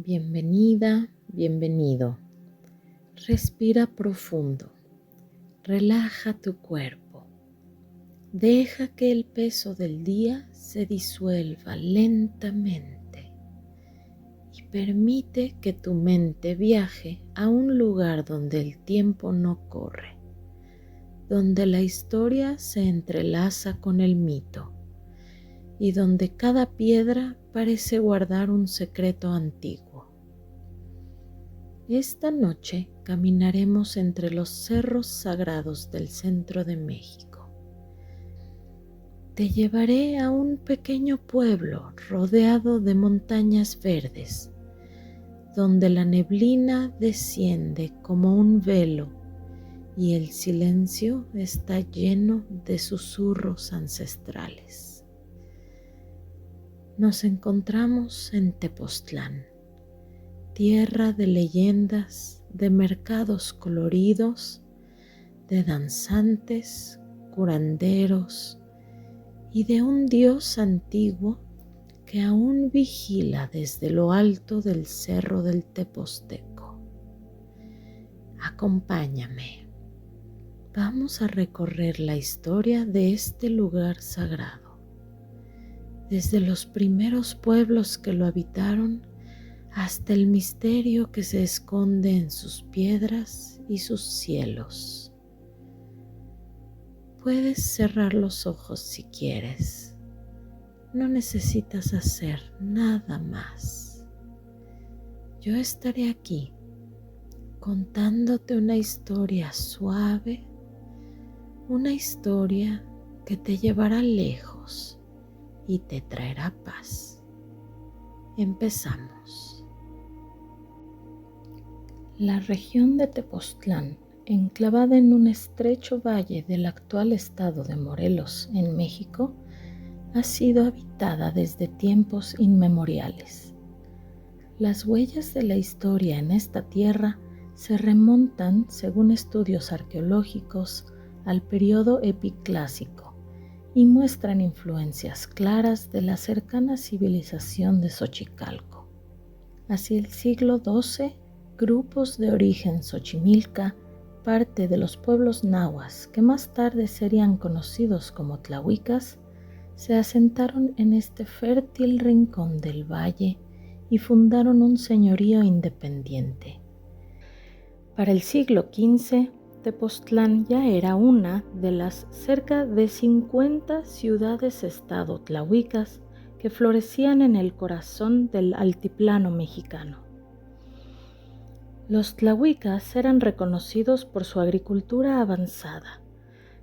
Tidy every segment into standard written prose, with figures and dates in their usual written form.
Bienvenida, bienvenido. Respira profundo. Relaja tu cuerpo. Deja que el peso del día se disuelva lentamente y permite que tu mente viaje a un lugar donde el tiempo no corre, donde la historia se entrelaza con el mito y donde cada piedra parece guardar un secreto antiguo. Esta noche caminaremos entre los cerros sagrados del centro de México. Te llevaré a un pequeño pueblo rodeado de montañas verdes, donde la neblina desciende como un velo y el silencio está lleno de susurros ancestrales. Nos encontramos en Tepoztlán, tierra de leyendas, de mercados coloridos, de danzantes, curanderos y de un dios antiguo que aún vigila desde lo alto del cerro del Tepozteco. Acompáñame. Vamos a recorrer la historia de este lugar sagrado, desde los primeros pueblos que lo habitaron hasta el misterio que se esconde en sus piedras y sus cielos. Puedes cerrar los ojos si quieres. No necesitas hacer nada más. Yo estaré aquí contándote una historia suave, una historia que te llevará lejos y te traerá paz. Empezamos. La región de Tepoztlán, enclavada en un estrecho valle del actual estado de Morelos, en México, ha sido habitada desde tiempos inmemoriales. Las huellas de la historia en esta tierra se remontan, según estudios arqueológicos, al periodo epiclásico y muestran influencias claras de la cercana civilización de Xochicalco. Hacia el siglo XII, grupos de origen xochimilca, parte de los pueblos nahuas que más tarde serían conocidos como tlahuicas, se asentaron en este fértil rincón del valle y fundaron un señorío independiente. Para el siglo XV, Tepoztlán ya era una de las cerca de 50 ciudades-estado tlahuicas que florecían en el corazón del altiplano mexicano. Los tlahuicas eran reconocidos por su agricultura avanzada,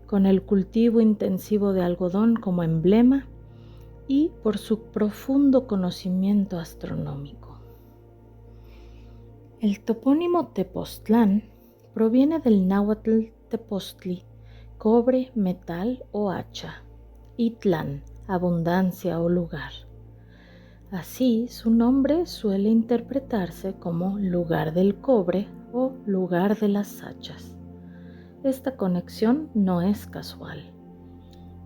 con el cultivo intensivo de algodón como emblema y por su profundo conocimiento astronómico. El topónimo Tepoztlán proviene del náhuatl tepoztli, cobre, metal o hacha, y tlán, abundancia o lugar. Así, su nombre suele interpretarse como lugar del cobre o lugar de las hachas. Esta conexión no es casual.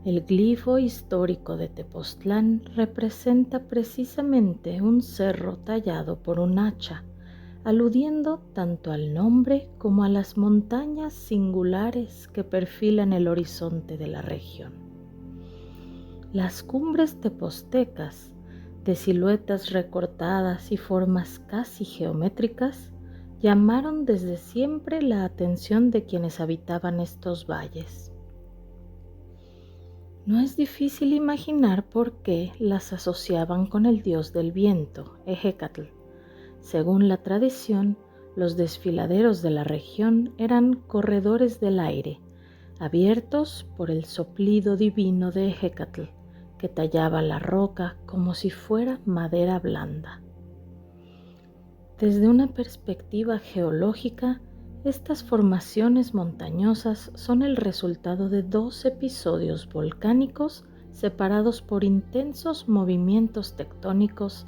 El glifo histórico de Tepoztlán representa precisamente un cerro tallado por un hacha, aludiendo tanto al nombre como a las montañas singulares que perfilan el horizonte de la región. Las cumbres tepoztecas, de siluetas recortadas y formas casi geométricas, llamaron desde siempre la atención de quienes habitaban estos valles. No es difícil imaginar por qué las asociaban con el dios del viento, Ejecatl. Según la tradición, los desfiladeros de la región eran corredores del aire, abiertos por el soplido divino de Ejecatl, que tallaba la roca como si fuera madera blanda. Desde una perspectiva geológica, estas formaciones montañosas son el resultado de 2 episodios volcánicos separados por intensos movimientos tectónicos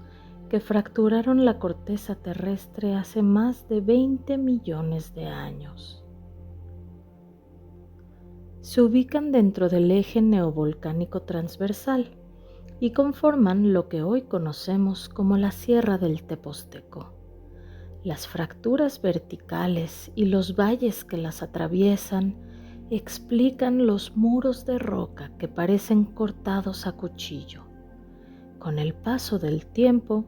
que fracturaron la corteza terrestre hace más de 20 millones de años. Se ubican dentro del eje neovolcánico transversal, y conforman lo que hoy conocemos como la Sierra del Teposteco. Las fracturas verticales y los valles que las atraviesan explican los muros de roca que parecen cortados a cuchillo. Con el paso del tiempo,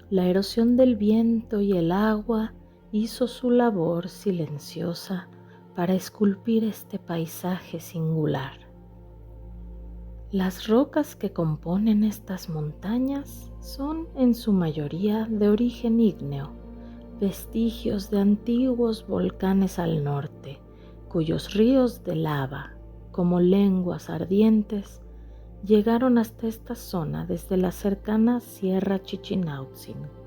la erosión del viento y el agua hizo su labor silenciosa para esculpir este paisaje singular. Las rocas que componen estas montañas son en su mayoría de origen ígneo, vestigios de antiguos volcanes al norte, cuyos ríos de lava, como lenguas ardientes, llegaron hasta esta zona desde la cercana Sierra Chichinautzin.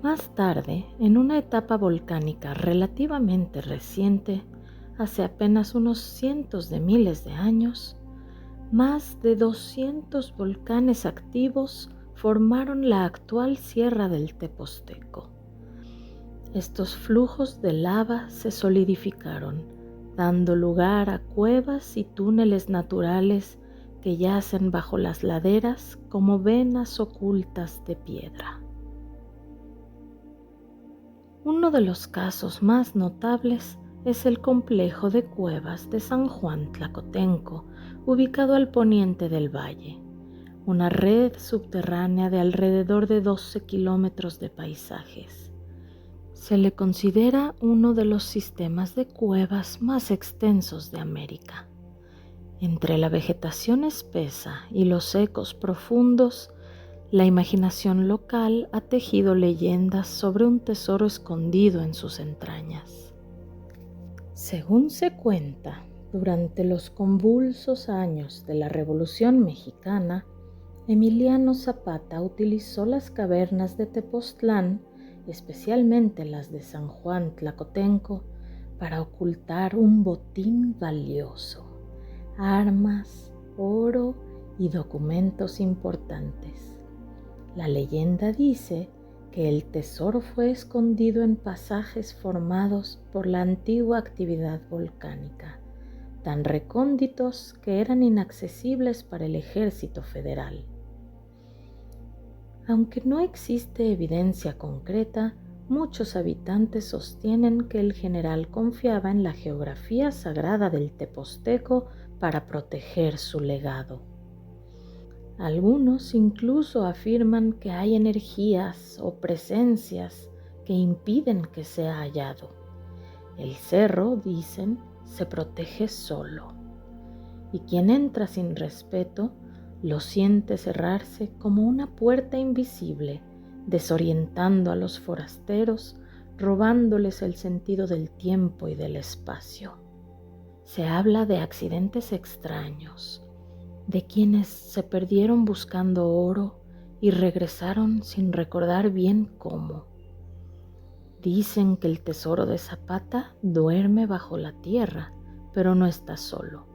Más tarde, en una etapa volcánica relativamente reciente, hace apenas unos cientos de miles de años, más de 200 volcanes activos formaron la actual Sierra del Teposteco. Estos flujos de lava se solidificaron, dando lugar a cuevas y túneles naturales que yacen bajo las laderas como venas ocultas de piedra. Uno de los casos más notables es el complejo de cuevas de San Juan Tlacotenco, ubicado al poniente del valle, una red subterránea de alrededor de 12 kilómetros de paisajes. Se le considera uno de los sistemas de cuevas más extensos de América. Entre la vegetación espesa y los ecos profundos, la imaginación local ha tejido leyendas sobre un tesoro escondido en sus entrañas. Según se cuenta, durante los convulsos años de la Revolución Mexicana, Emiliano Zapata utilizó las cavernas de Tepoztlán, especialmente las de San Juan Tlacotenco, para ocultar un botín valioso, armas, oro y documentos importantes. La leyenda dice que el tesoro fue escondido en pasajes formados por la antigua actividad volcánica, tan recónditos que eran inaccesibles para el ejército federal. Aunque no existe evidencia concreta, muchos habitantes sostienen que el general confiaba en la geografía sagrada del Teposteco para proteger su legado. Algunos incluso afirman que hay energías o presencias que impiden que sea hallado. El cerro, dicen, se protege solo, y quien entra sin respeto lo siente cerrarse como una puerta invisible, desorientando a los forasteros, robándoles el sentido del tiempo y del espacio. Se habla de accidentes extraños, de quienes se perdieron buscando oro y regresaron sin recordar bien cómo. Dicen que el tesoro de Zapata duerme bajo la tierra, pero no está solo.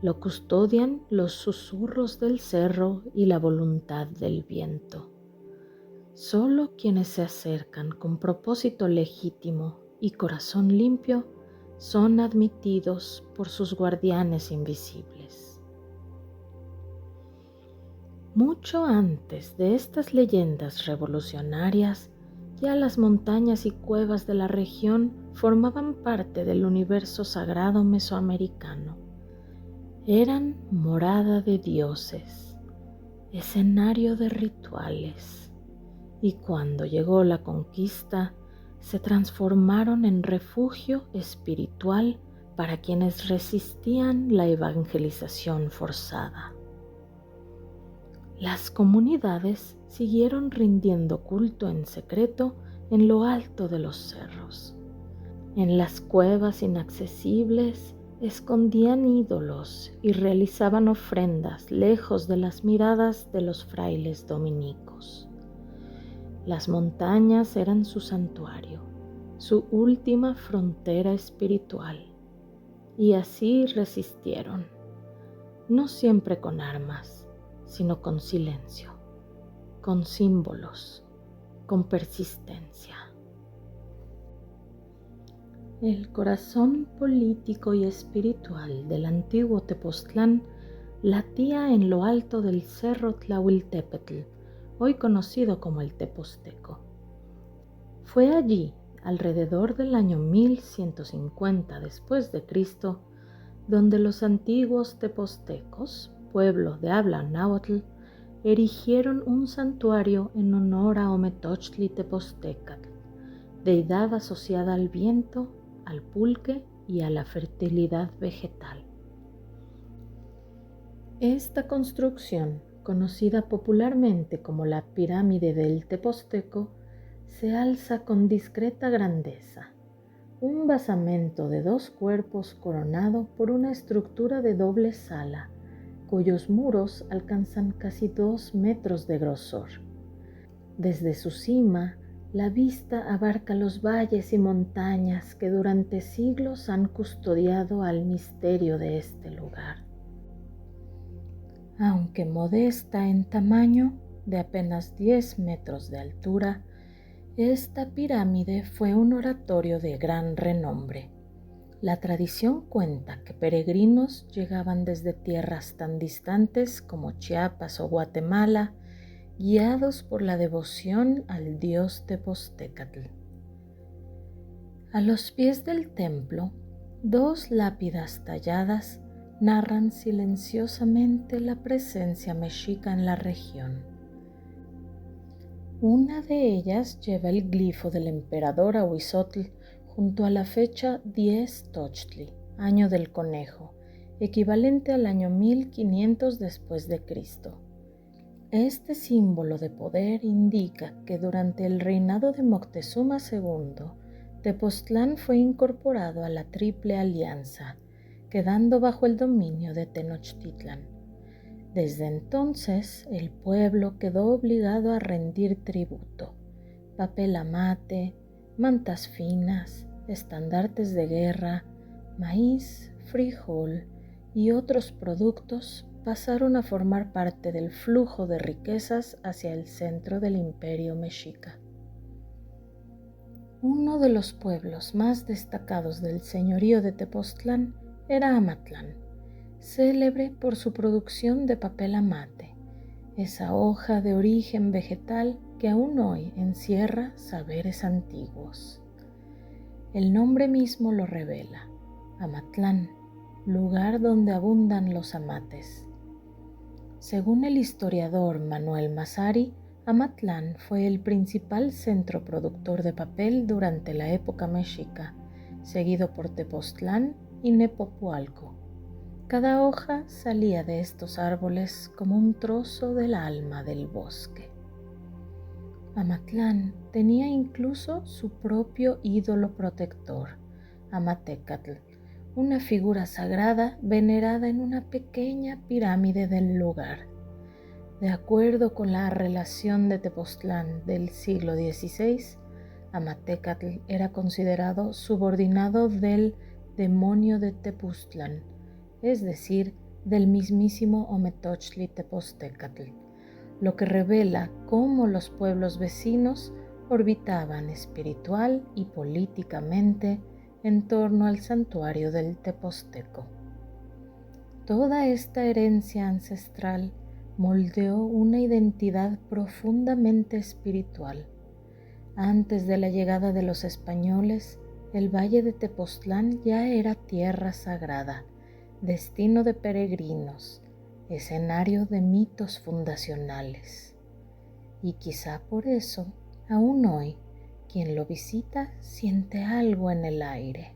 Lo custodian los susurros del cerro y la voluntad del viento. Solo quienes se acercan con propósito legítimo y corazón limpio son admitidos por sus guardianes invisibles. Mucho antes de estas leyendas revolucionarias, ya las montañas y cuevas de la región formaban parte del universo sagrado mesoamericano. Eran morada de dioses, escenario de rituales, y cuando llegó la conquista, se transformaron en refugio espiritual para quienes resistían la evangelización forzada. Las comunidades siguieron rindiendo culto en secreto en lo alto de los cerros. En las cuevas inaccesibles escondían ídolos y realizaban ofrendas lejos de las miradas de los frailes dominicos. Las montañas eran su santuario, su última frontera espiritual, y así resistieron, no siempre con armas, sino con silencio, con símbolos, con persistencia. El corazón político y espiritual del antiguo Tepoztlán latía en lo alto del cerro Tlahuiltepetl, hoy conocido como el Teposteco. Fue allí, alrededor del año 1150 después de Cristo, donde los antiguos tepostecos, pueblo de habla náhuatl, erigieron un santuario en honor a Ometochtli Tepostecatl, deidad asociada al viento, al pulque y a la fertilidad vegetal. Esta construcción, conocida popularmente como la pirámide del Teposteco, se alza con discreta grandeza, un basamento de 2 cuerpos coronado por una estructura de doble sala, cuyos muros alcanzan casi 2 metros de grosor. Desde su cima, la vista abarca los valles y montañas que durante siglos han custodiado al misterio de este lugar. Aunque modesta en tamaño, de apenas 10 metros de altura, esta pirámide fue un oratorio de gran renombre. La tradición cuenta que peregrinos llegaban desde tierras tan distantes como Chiapas o Guatemala, guiados por la devoción al dios Tepostecatl. A los pies del templo, 2 lápidas talladas narran silenciosamente la presencia mexica en la región. Una de ellas lleva el glifo del emperador Ahuizotl junto a la fecha 10 Tochtli, año del conejo, equivalente al año 1500 después de Cristo. Este símbolo de poder indica que durante el reinado de Moctezuma II, Tepoztlán fue incorporado a la Triple Alianza, quedando bajo el dominio de Tenochtitlan. Desde entonces, el pueblo quedó obligado a rendir tributo, papel amate, mantas finas, estandartes de guerra, maíz, frijol y otros productos pasaron a formar parte del flujo de riquezas hacia el centro del imperio mexica. Uno de los pueblos más destacados del señorío de Tepoztlán era Amatlán, célebre por su producción de papel amate, esa hoja de origen vegetal que aún hoy encierra saberes antiguos. El nombre mismo lo revela, Amatlán, lugar donde abundan los amates. Según el historiador Manuel Massari, Amatlán fue el principal centro productor de papel durante la época mexica, seguido por Tepoztlán y Nepopualco. Cada hoja salía de estos árboles como un trozo del alma del bosque. Amatlán tenía incluso su propio ídolo protector, Amatecatl, una figura sagrada venerada en una pequeña pirámide del lugar. De acuerdo con la relación de Tepoztlán del siglo XVI, Amatecatl era considerado subordinado del demonio de Tepuztlán, es decir, del mismísimo Ometochtli Tepostecatl, lo que revela cómo los pueblos vecinos orbitaban espiritual y políticamente en torno al santuario del Teposteco. Toda esta herencia ancestral moldeó una identidad profundamente espiritual. Antes de la llegada de los españoles, el valle de Tepoztlán ya era tierra sagrada, destino de peregrinos, escenario de mitos fundacionales. Y quizá por eso, aún hoy, quien lo visita siente algo en el aire,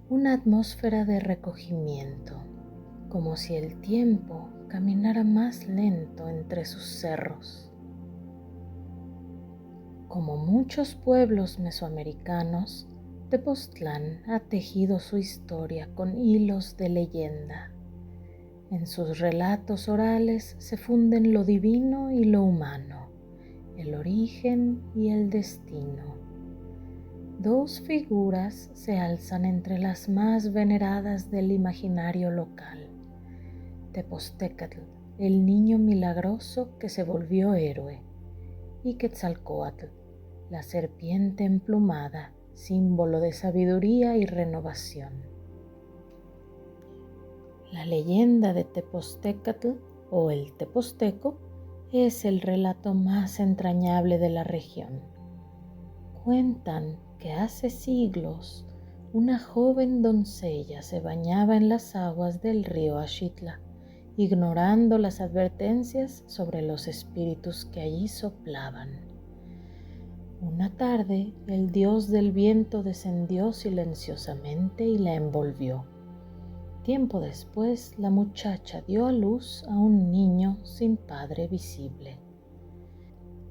una atmósfera de recogimiento, como si el tiempo caminara más lento entre sus cerros. Como muchos pueblos mesoamericanos, Tepoztlán ha tejido su historia con hilos de leyenda. En sus relatos orales se funden lo divino y lo humano, el origen y el destino. 2 figuras se alzan entre las más veneradas del imaginario local. Tepostecatl, el niño milagroso que se volvió héroe, y Quetzalcóatl, la serpiente emplumada, símbolo de sabiduría y renovación. La leyenda de Tepoztecatl o el Teposteco es el relato más entrañable de la región. Cuentan que hace siglos una joven doncella se bañaba en las aguas del río Axitla, ignorando las advertencias sobre los espíritus que allí soplaban. Una tarde, el dios del viento descendió silenciosamente y la envolvió. Tiempo después, la muchacha dio a luz a un niño sin padre visible.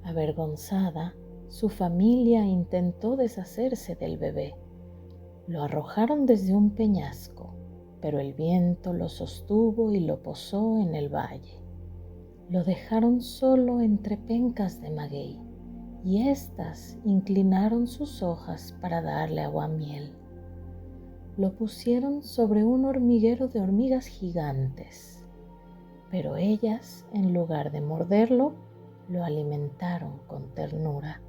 Avergonzada, su familia intentó deshacerse del bebé. Lo arrojaron desde un peñasco, pero el viento lo sostuvo y lo posó en el valle. Lo dejaron solo entre pencas de maguey, y éstas inclinaron sus hojas para darle aguamiel. Lo pusieron sobre un hormiguero de hormigas gigantes, pero ellas, en lugar de morderlo, lo alimentaron con ternura.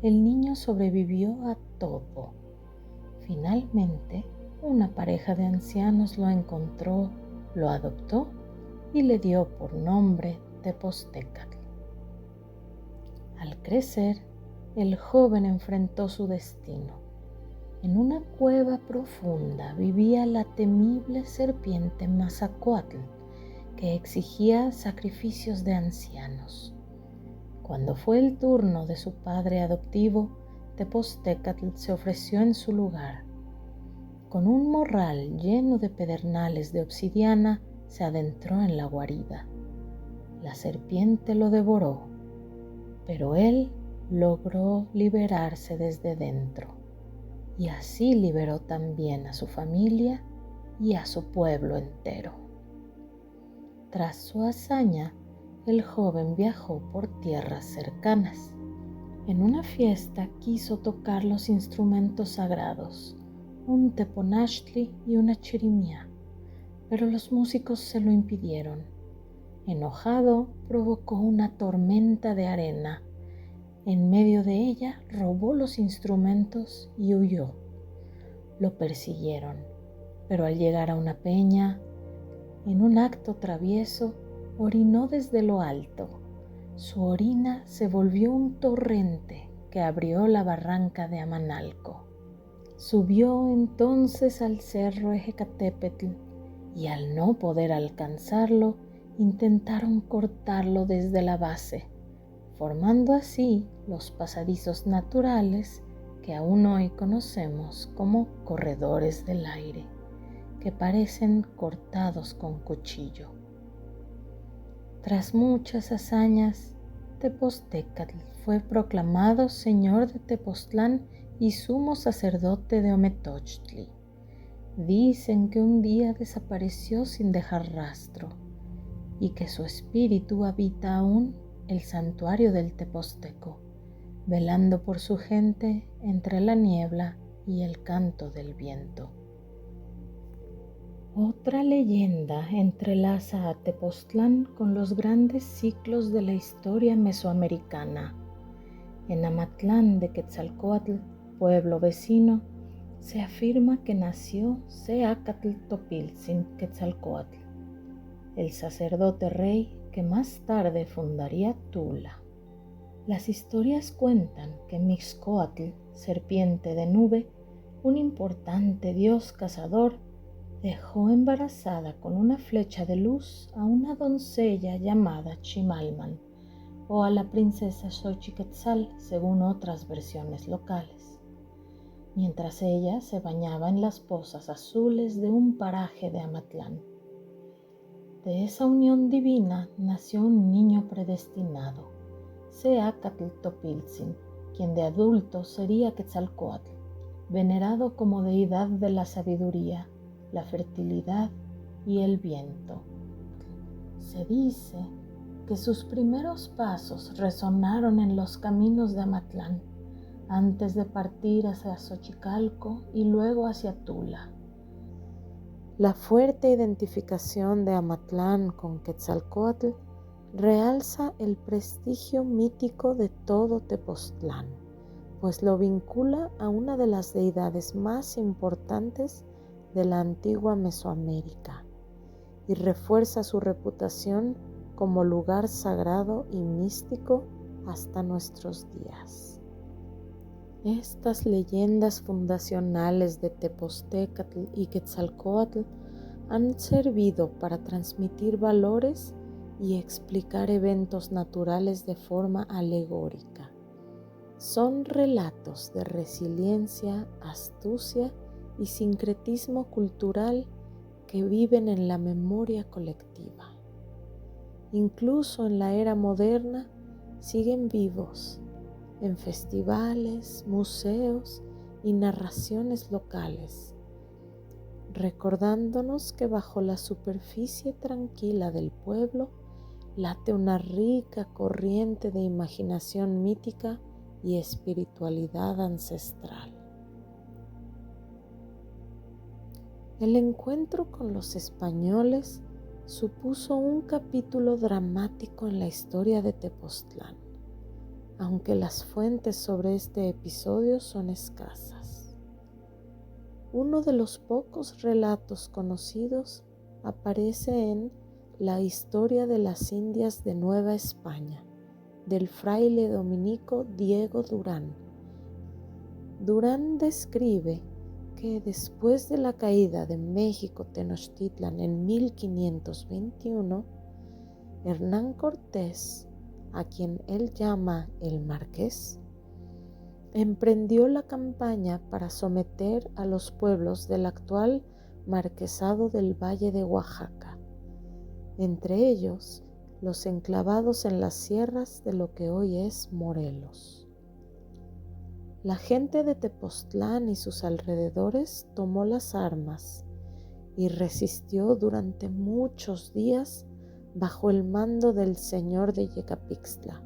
El niño sobrevivió a todo. Finalmente, una pareja de ancianos lo encontró, lo adoptó y le dio por nombre Tepoztecatl. Al crecer, el joven enfrentó su destino. En una cueva profunda vivía la temible serpiente Mazacoatl, que exigía sacrificios de ancianos. Cuando fue el turno de su padre adoptivo, Tepoztecatl se ofreció en su lugar. Con un morral lleno de pedernales de obsidiana, se adentró en la guarida. La serpiente lo devoró, pero él logró liberarse desde dentro. Y así liberó también a su familia y a su pueblo entero. Tras su hazaña, el joven viajó por tierras cercanas. En una fiesta quiso tocar los instrumentos sagrados, un teponachtli y una chirimía, pero los músicos se lo impidieron. Enojado, provocó una tormenta de arena. En medio de ella robó los instrumentos y huyó. Lo persiguieron, pero al llegar a una peña, en un acto travieso, orinó desde lo alto. Su orina se volvió un torrente que abrió la barranca de Amanalco. Subió entonces al cerro Ejecatepetl y al no poder alcanzarlo, intentaron cortarlo desde la base, formando así los pasadizos naturales que aún hoy conocemos como corredores del aire, que parecen cortados con cuchillo. Tras muchas hazañas, Tepoztecatl fue proclamado señor de Tepoztlán y sumo sacerdote de Ometochtli. Dicen que un día desapareció sin dejar rastro y que su espíritu habita aún el santuario del Tepozteco, velando por su gente entre la niebla y el canto del viento. Otra leyenda entrelaza a Tepoztlán con los grandes ciclos de la historia mesoamericana. En Amatlán de Quetzalcóatl, pueblo vecino, se afirma que nació Seacatl Topiltzin Quetzalcóatl, el sacerdote rey que más tarde fundaría Tula. Las historias cuentan que Mixcoatl, serpiente de nube, un importante dios cazador, dejó embarazada con una flecha de luz a una doncella llamada Chimalman, o a la princesa Xochiquetzal, según otras versiones locales, mientras ella se bañaba en las pozas azules de un paraje de Amatlán. De esa unión divina nació un niño predestinado, Seacatl Topiltzin, quien de adulto sería Quetzalcóatl, venerado como deidad de la sabiduría, la fertilidad y el viento. Se dice que sus primeros pasos resonaron en los caminos de Amatlán, antes de partir hacia Xochicalco y luego hacia Tula. La fuerte identificación de Amatlán con Quetzalcóatl realza el prestigio mítico de todo Tepoztlán, pues lo vincula a una de las deidades más importantes de la antigua Mesoamérica. y refuerza su reputación como lugar sagrado y místico hasta nuestros días. Estas leyendas fundacionales de Tepoztécatl y Quetzalcóatl han servido para transmitir valores y explicar eventos naturales de forma alegórica. Son relatos de resiliencia, astucia y sincretismo cultural que viven en la memoria colectiva. Incluso en la era moderna siguen vivos en festivales, museos y narraciones locales, recordándonos que bajo la superficie tranquila del pueblo late una rica corriente de imaginación mítica y espiritualidad ancestral. El encuentro con los españoles supuso un capítulo dramático en la historia de Tepoztlán, aunque las fuentes sobre este episodio son escasas. Uno de los pocos relatos conocidos aparece en La historia de las Indias de Nueva España, del fraile dominico Diego Durán. Durán describe que después de la caída de México Tenochtitlan en 1521, Hernán Cortés, a quien él llama el Marqués, emprendió la campaña para someter a los pueblos del actual Marquesado del Valle de Oaxaca, entre ellos los enclavados en las sierras de lo que hoy es Morelos. La gente de Tepoztlán y sus alrededores tomó las armas y resistió durante muchos días bajo el mando del señor de Yecapixtla,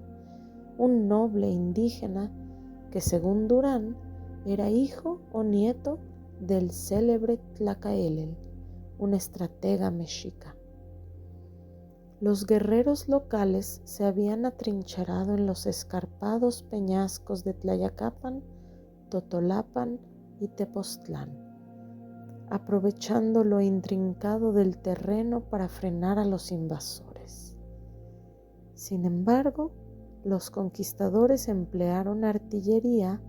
un noble indígena que, según Durán, era hijo o nieto del célebre Tlacaelel, un estratega mexica. Los guerreros locales se habían atrincherado en los escarpados peñascos de Tlayacapan, Totolapan y Tepoztlán, aprovechando lo intrincado del terreno para frenar a los invasores. Sin embargo, los conquistadores emplearon artillería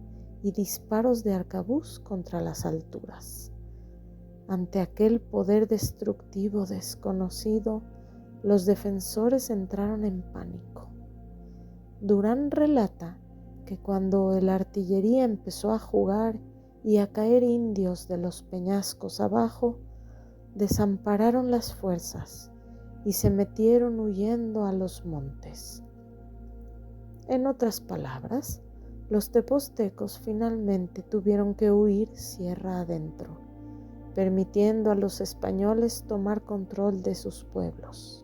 y disparos de arcabuz contra las alturas. Ante aquel poder destructivo desconocido, los defensores entraron en pánico. Durán relata que cuando la artillería empezó a jugar y a caer indios de los peñascos abajo, desampararon las fuerzas y se metieron huyendo a los montes. En otras palabras, los tepoztecos finalmente tuvieron que huir sierra adentro, permitiendo a los españoles tomar control de sus pueblos.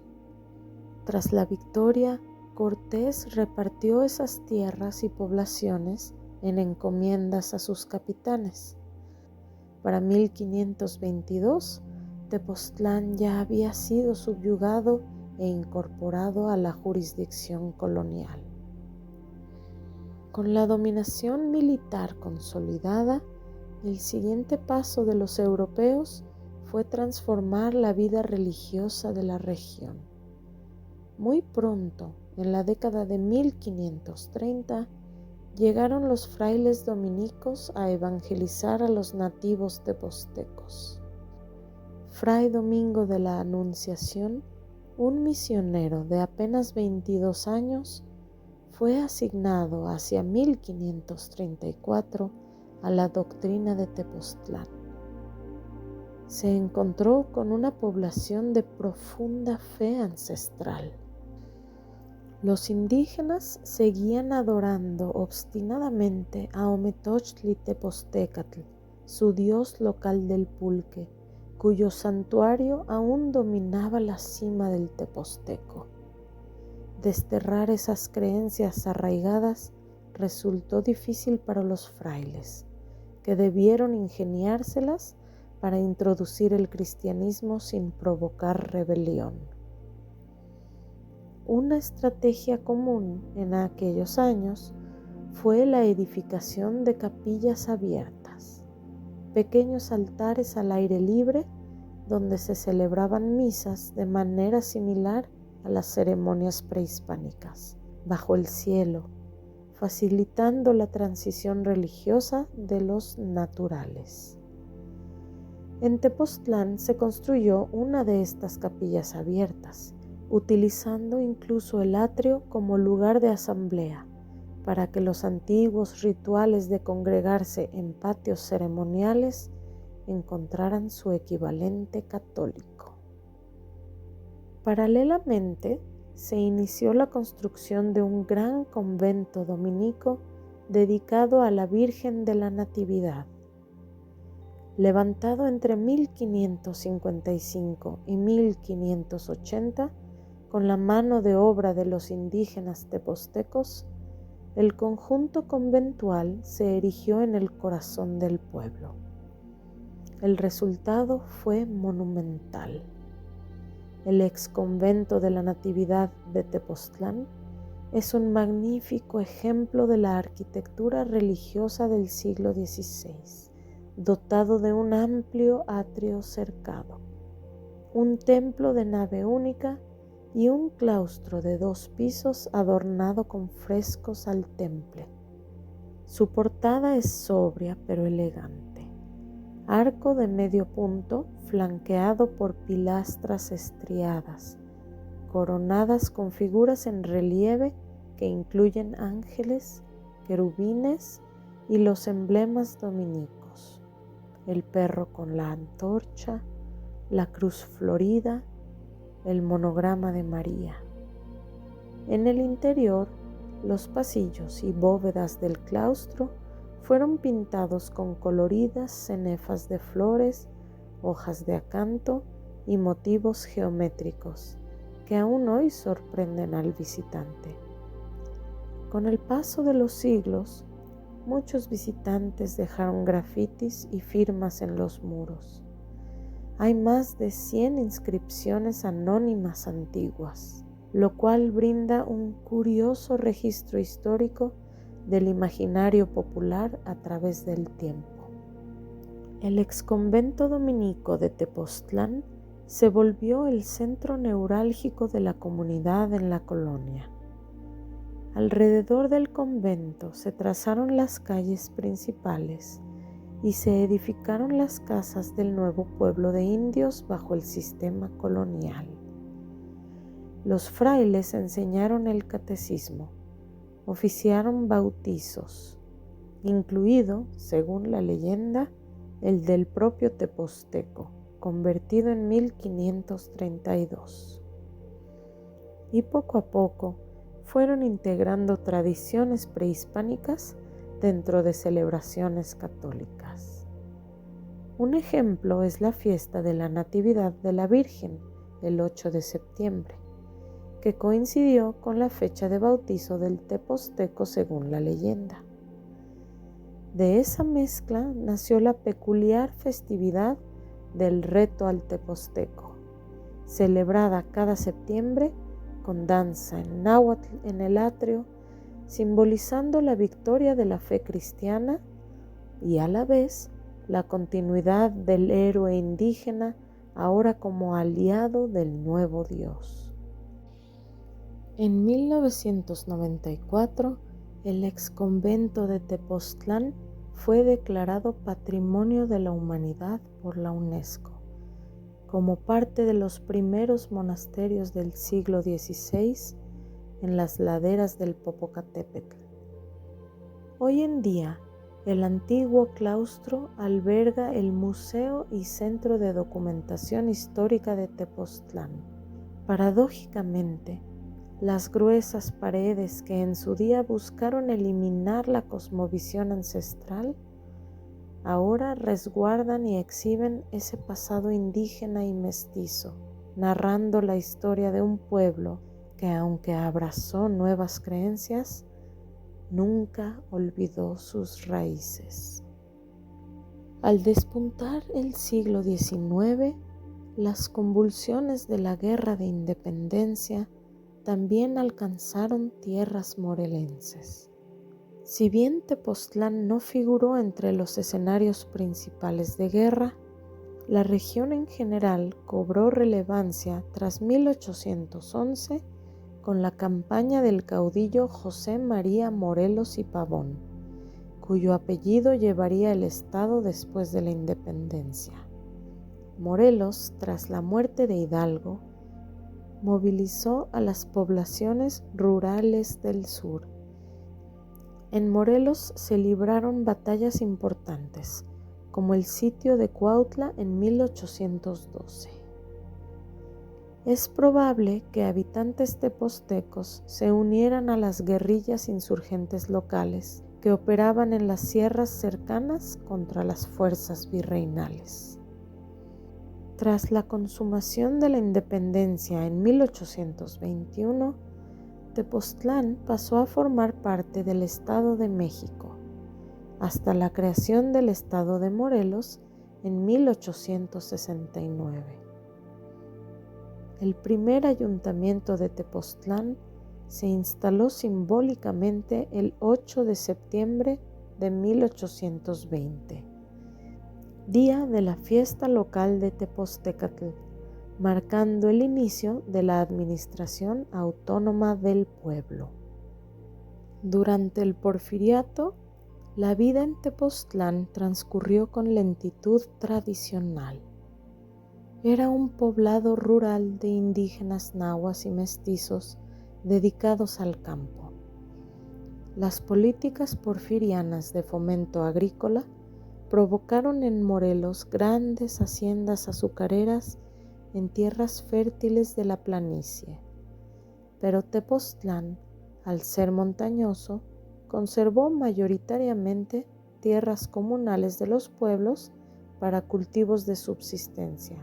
Tras la victoria, Cortés repartió esas tierras y poblaciones en encomiendas a sus capitanes. Para 1522, Tepoztlán ya había sido subyugado e incorporado a la jurisdicción colonial. Con la dominación militar consolidada, el siguiente paso de los europeos fue transformar la vida religiosa de la región. Muy pronto, en la década de 1530, llegaron los frailes dominicos a evangelizar a los nativos tepoztecos. Fray Domingo de la Anunciación, un misionero de apenas 22 años, fue asignado hacia 1534 a la doctrina de Tepoztlán. Se encontró con una población de profunda fe ancestral. Los indígenas seguían adorando obstinadamente a Ometochtli Tepoztécatl, su dios local del pulque, cuyo santuario aún dominaba la cima del Tepozteco. Desterrar esas creencias arraigadas resultó difícil para los frailes, que debieron ingeniárselas para introducir el cristianismo sin provocar rebelión. Una estrategia común en aquellos años fue la edificación de capillas abiertas, pequeños altares al aire libre donde se celebraban misas de manera similar a las ceremonias prehispánicas, bajo el cielo, facilitando la transición religiosa de los naturales. En Tepoztlán se construyó una de estas capillas abiertas, utilizando incluso el atrio como lugar de asamblea, para que los antiguos rituales de congregarse en patios ceremoniales encontraran su equivalente católico. Paralelamente, se inició la construcción de un gran convento dominico dedicado a la Virgen de la Natividad. Levantado entre 1555 y 1580, con la mano de obra de los indígenas tepoztecos, el conjunto conventual se erigió en el corazón del pueblo. El resultado fue monumental. El exconvento de la Natividad de Tepoztlán es un magnífico ejemplo de la arquitectura religiosa del siglo XVI, dotado de un amplio atrio cercado, un templo de nave única y un claustro de 2 pisos adornado con frescos al temple. Su portada es sobria pero elegante. Arco de medio punto flanqueado por pilastras estriadas, coronadas con figuras en relieve que incluyen ángeles, querubines y los emblemas dominicos, el perro con la antorcha, la cruz florida, el monograma de María. En el interior, los pasillos y bóvedas del claustro fueron pintados con coloridas cenefas de flores, hojas de acanto y motivos geométricos que aún hoy sorprenden al visitante. Con el paso de los siglos, muchos visitantes dejaron grafitis y firmas en los muros. Hay más de 100 inscripciones anónimas antiguas, lo cual brinda un curioso registro histórico del imaginario popular a través del tiempo. El exconvento dominico de Tepoztlán se volvió el centro neurálgico de la comunidad en la colonia. Alrededor del convento se trazaron las calles principales y se edificaron las casas del nuevo pueblo de indios bajo el sistema colonial. Los frailes enseñaron el catecismo, oficiaron bautizos, incluido, según la leyenda, el del propio tepozteco, convertido en 1532. Y poco a poco fueron integrando tradiciones prehispánicas dentro de celebraciones católicas. Un ejemplo es la fiesta de la Natividad de la Virgen, el 8 de septiembre, que coincidió con la fecha de bautizo del tepozteco según la leyenda. De esa mezcla nació la peculiar festividad del reto al tepozteco, celebrada cada septiembre con danza en náhuatl en el atrio, simbolizando la victoria de la fe cristiana y a la vez la continuidad del héroe indígena ahora como aliado del nuevo Dios. En 1994, el exconvento de Tepoztlán fue declarado Patrimonio de la Humanidad por la UNESCO, como parte de los primeros monasterios del siglo XVI en las laderas del Popocatépetl. Hoy en día, el antiguo claustro alberga el Museo y Centro de Documentación Histórica de Tepoztlán. Paradójicamente, las gruesas paredes que en su día buscaron eliminar la cosmovisión ancestral, ahora resguardan y exhiben ese pasado indígena y mestizo, narrando la historia de un pueblo que, aunque abrazó nuevas creencias, nunca olvidó sus raíces. Al despuntar el siglo XIX, las convulsiones de la Guerra de Independencia también alcanzaron tierras morelenses. Si bien Tepoztlán no figuró entre los escenarios principales de guerra, La región en general cobró relevancia tras 1811 con la campaña del caudillo José María Morelos y Pavón, cuyo apellido llevaría el estado después de la independencia. Morelos, tras la muerte de Hidalgo, movilizó a las poblaciones rurales del sur. En Morelos se libraron batallas importantes, como el sitio de Cuautla en 1812. Es probable que habitantes tepoztecos se unieran a las guerrillas insurgentes locales que operaban en las sierras cercanas contra las fuerzas virreinales. Tras la consumación de la independencia en 1821, Tepoztlán pasó a formar parte del Estado de México, hasta la creación del Estado de Morelos en 1869. El primer ayuntamiento de Tepoztlán se instaló simbólicamente el 8 de septiembre de 1820, día de la fiesta local de Tepoztecatl, marcando el inicio de la administración autónoma del pueblo. Durante el Porfiriato, la vida en Tepoztlán transcurrió con lentitud tradicional. Era un poblado rural de indígenas nahuas y mestizos dedicados al campo. Las políticas porfirianas de fomento agrícola provocaron en Morelos grandes haciendas azucareras en tierras fértiles de la planicie, pero Tepoztlán, al ser montañoso, conservó mayoritariamente tierras comunales de los pueblos para cultivos de subsistencia,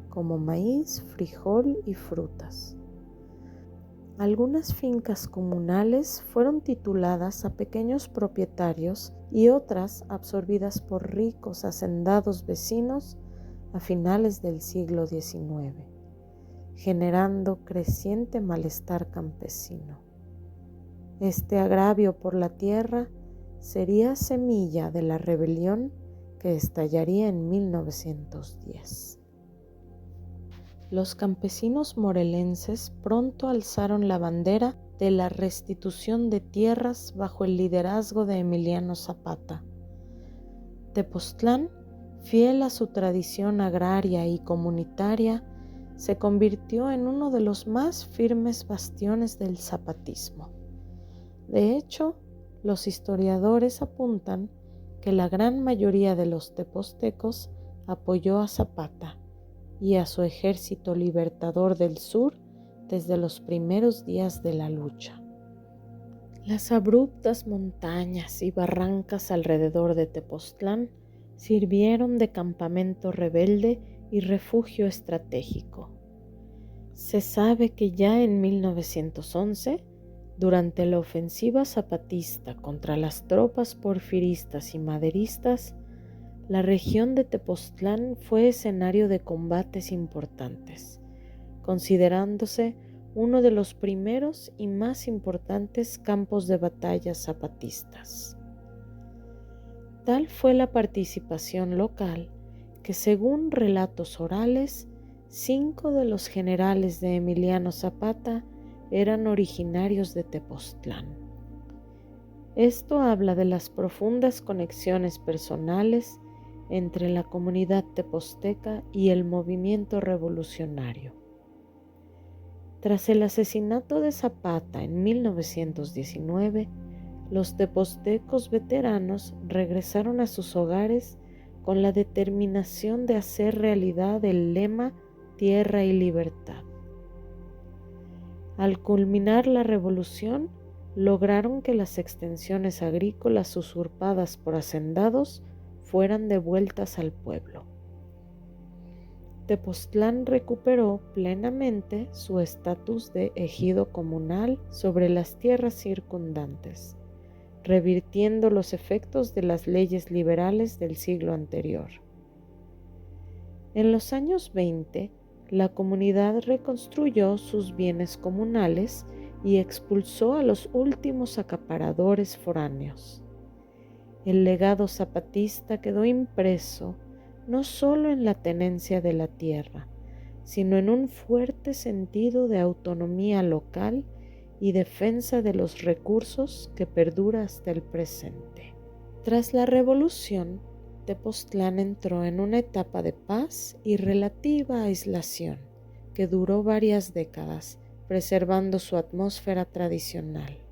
como maíz, frijol y frutas. Algunas fincas comunales fueron tituladas a pequeños propietarios y otras absorbidas por ricos hacendados vecinos a finales del siglo XIX, generando creciente malestar campesino. Este agravio por la tierra sería semilla de la rebelión que estallaría en 1910. Los campesinos morelenses pronto alzaron la bandera de la restitución de tierras bajo el liderazgo de Emiliano Zapata. Tepoztlán, fiel a su tradición agraria y comunitaria, se convirtió en uno de los más firmes bastiones del zapatismo. De hecho, los historiadores apuntan que la gran mayoría de los tepoztecos apoyó a Zapata y a su ejército libertador del sur desde los primeros días de la lucha. Las abruptas montañas y barrancas alrededor de Tepoztlán sirvieron de campamento rebelde y refugio estratégico. Se sabe que ya en 1911, durante la ofensiva zapatista contra las tropas porfiristas y maderistas, la región de Tepoztlán fue escenario de combates importantes, considerándose uno de los primeros y más importantes campos de batalla zapatistas. Tal fue la participación local que, según relatos orales, 5 de los generales de Emiliano Zapata eran originarios de Tepoztlán. Esto habla de las profundas conexiones personales entre la comunidad tepozteca y el movimiento revolucionario. Tras el asesinato de Zapata en 1919, los tepoztecos veteranos regresaron a sus hogares con la determinación de hacer realidad el lema Tierra y Libertad. Al culminar la revolución, lograron que las extensiones agrícolas usurpadas por hacendados fueran devueltas al pueblo. Tepoztlán recuperó plenamente su estatus de ejido comunal sobre las tierras circundantes, revirtiendo los efectos de las leyes liberales del siglo anterior. En los años 20, la comunidad reconstruyó sus bienes comunales y expulsó a los últimos acaparadores foráneos. El legado zapatista quedó impreso no solo en la tenencia de la tierra, sino en un fuerte sentido de autonomía local y defensa de los recursos que perdura hasta el presente. Tras la revolución, Tepoztlán entró en una etapa de paz y relativa aislación que duró varias décadas, preservando su atmósfera tradicional.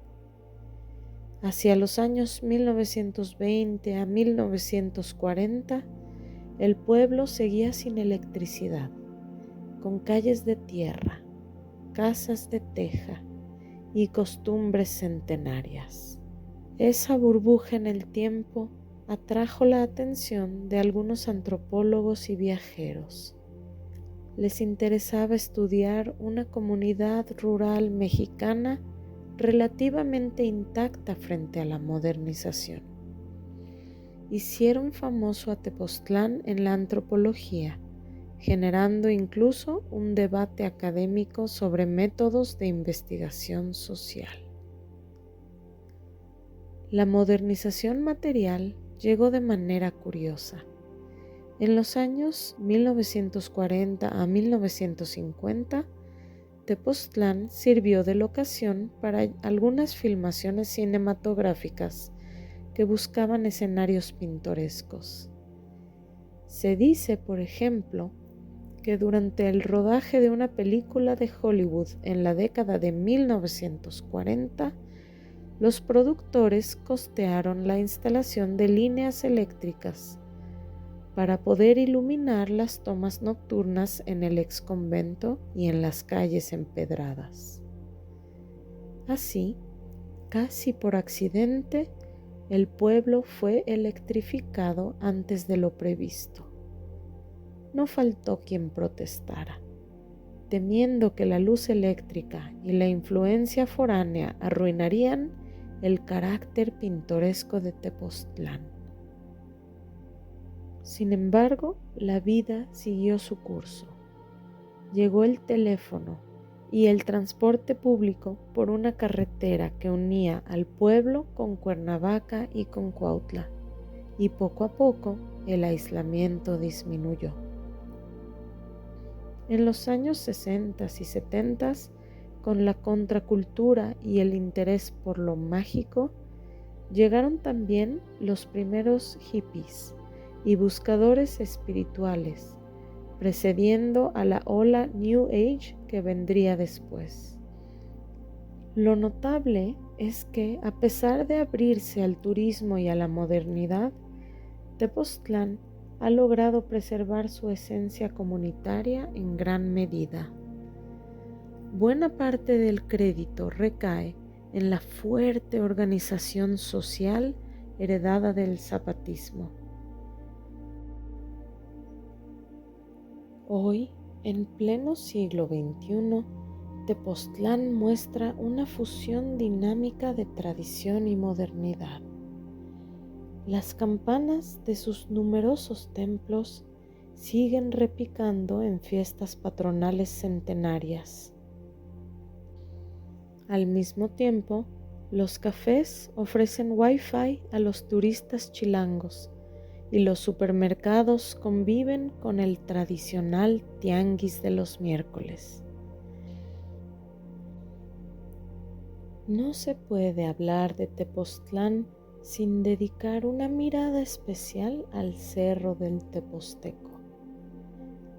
Hacia los años 1920 a 1940, el pueblo seguía sin electricidad, con calles de tierra, casas de teja y costumbres centenarias. Esa burbuja en el tiempo atrajo la atención de algunos antropólogos y viajeros. Les interesaba estudiar una comunidad rural mexicana relativamente intacta frente a la modernización. Hicieron famoso a Tepoztlán en la antropología, generando incluso un debate académico sobre métodos de investigación social. La modernización material llegó de manera curiosa. En los años 1940 a 1950, Tepoztlán sirvió de locación para algunas filmaciones cinematográficas que buscaban escenarios pintorescos. Se dice, por ejemplo, que durante el rodaje de una película de Hollywood en la década de 1940, los productores costearon la instalación de líneas eléctricas para poder iluminar las tomas nocturnas en el exconvento y en las calles empedradas. Así, casi por accidente, el pueblo fue electrificado antes de lo previsto. No faltó quien protestara, temiendo que la luz eléctrica y la influencia foránea arruinarían el carácter pintoresco de Tepoztlán. Sin embargo, la vida siguió su curso. Llegó el teléfono y el transporte público por una carretera que unía al pueblo con Cuernavaca y con Cuautla, y poco a poco el aislamiento disminuyó. En los años 60 y 70, con la contracultura y el interés por lo mágico, llegaron también los primeros hippies y buscadores espirituales, precediendo a la ola New Age que vendría después. Lo notable es que, a pesar de abrirse al turismo y a la modernidad, Tepoztlán ha logrado preservar su esencia comunitaria en gran medida. Buena parte del crédito recae en la fuerte organización social heredada del zapatismo. Hoy, en pleno siglo XXI, Tepoztlán muestra una fusión dinámica de tradición y modernidad. Las campanas de sus numerosos templos siguen repicando en fiestas patronales centenarias. Al mismo tiempo, los cafés ofrecen Wi-Fi a los turistas chilangos y los supermercados conviven con el tradicional tianguis de los miércoles. No se puede hablar de Tepoztlán sin dedicar una mirada especial al Cerro del Tepozteco.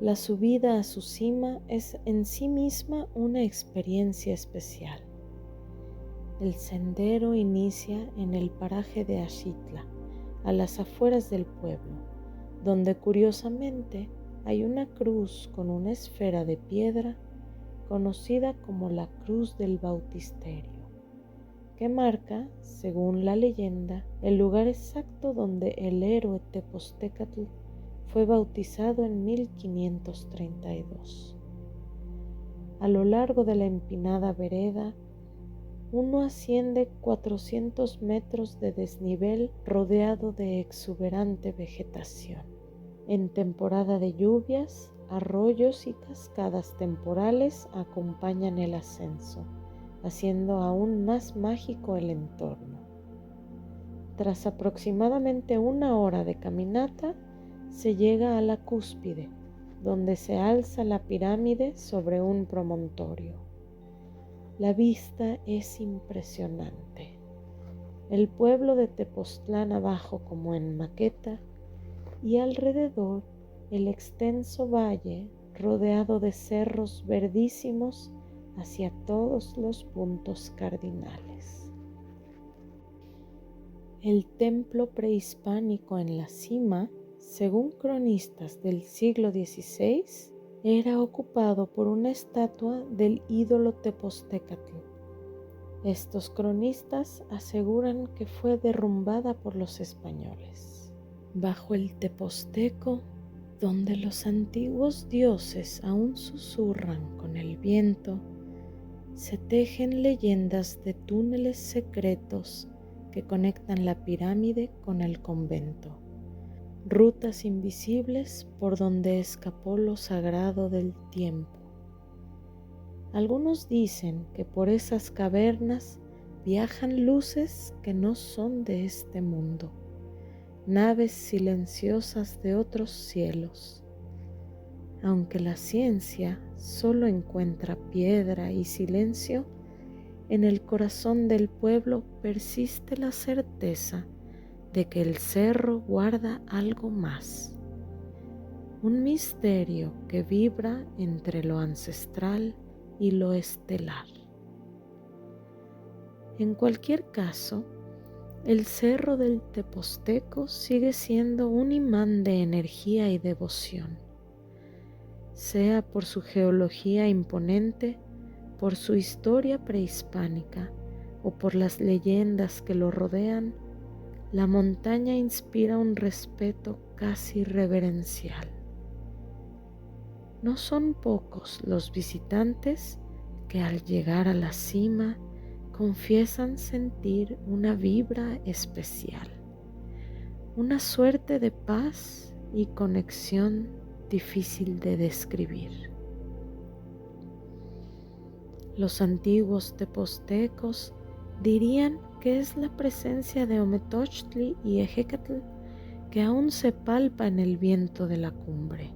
La subida a su cima es en sí misma una experiencia especial. El sendero inicia en el paraje de Axitla, a las afueras del pueblo, donde curiosamente hay una cruz con una esfera de piedra conocida como la Cruz del Bautisterio, que marca, según la leyenda, el lugar exacto donde el héroe Tepoztécatl fue bautizado en 1532. A lo largo de la empinada vereda, uno asciende 400 metros de desnivel rodeado de exuberante vegetación. En temporada de lluvias, arroyos y cascadas temporales acompañan el ascenso, haciendo aún más mágico el entorno. Tras aproximadamente una hora de caminata, se llega a la cúspide, donde se alza la pirámide sobre un promontorio. La vista es impresionante. El pueblo de Tepoztlán abajo como en maqueta y alrededor el extenso valle rodeado de cerros verdísimos hacia todos los puntos cardinales. El templo prehispánico en la cima, según cronistas del siglo XVI, era ocupado por una estatua del ídolo Tepoztécatl. Estos cronistas aseguran que fue derrumbada por los españoles. Bajo el Tepozteco, donde los antiguos dioses aún susurran con el viento, se tejen leyendas de túneles secretos que conectan la pirámide con el convento, rutas invisibles por donde escapó lo sagrado del tiempo. Algunos dicen que por esas cavernas viajan luces que no son de este mundo, naves silenciosas de otros cielos. Aunque la ciencia solo encuentra piedra y silencio, en el corazón del pueblo persiste la certeza de que el cerro guarda algo más, un misterio que vibra entre lo ancestral y lo estelar. En cualquier caso, el cerro del Tepozteco sigue siendo un imán de energía y devoción, sea por su geología imponente, por su historia prehispánica o por las leyendas que lo rodean. La montaña inspira un respeto casi reverencial. No son pocos los visitantes que al llegar a la cima confiesan sentir una vibra especial, una suerte de paz y conexión difícil de describir. Los antiguos tepoztecos dirían que es la presencia de Ometeotli y Ejecatl que aún se palpa en el viento de la cumbre.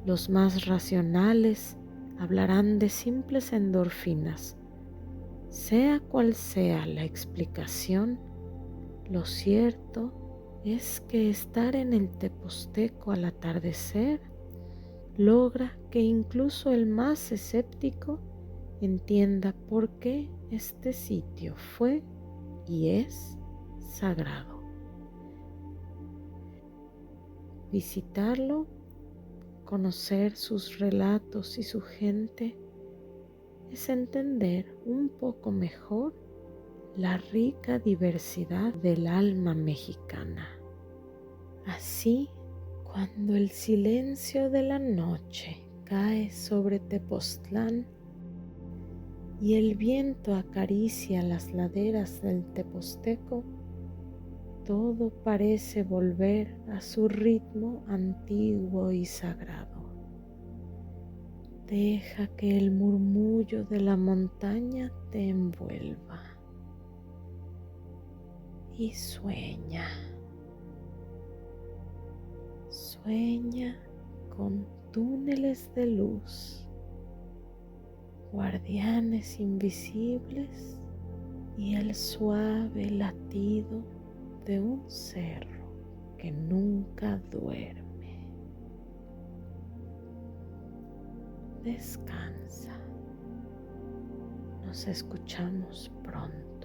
Los más racionales hablarán de simples endorfinas. Sea cual sea la explicación, lo cierto es que estar en el Tepozteco al atardecer logra que incluso el más escéptico entienda por qué este sitio fue y es sagrado. Visitarlo, conocer sus relatos y su gente, es entender un poco mejor la rica diversidad del alma mexicana. Así, cuando el silencio de la noche cae sobre Tepoztlán y el viento acaricia las laderas del Tepozteco, todo parece volver a su ritmo antiguo y sagrado. Deja que el murmullo de la montaña te envuelva y sueña. Sueña con túneles de luz, guardianes invisibles y el suave latido de un cerro que nunca duerme. Descansa. Nos escuchamos pronto.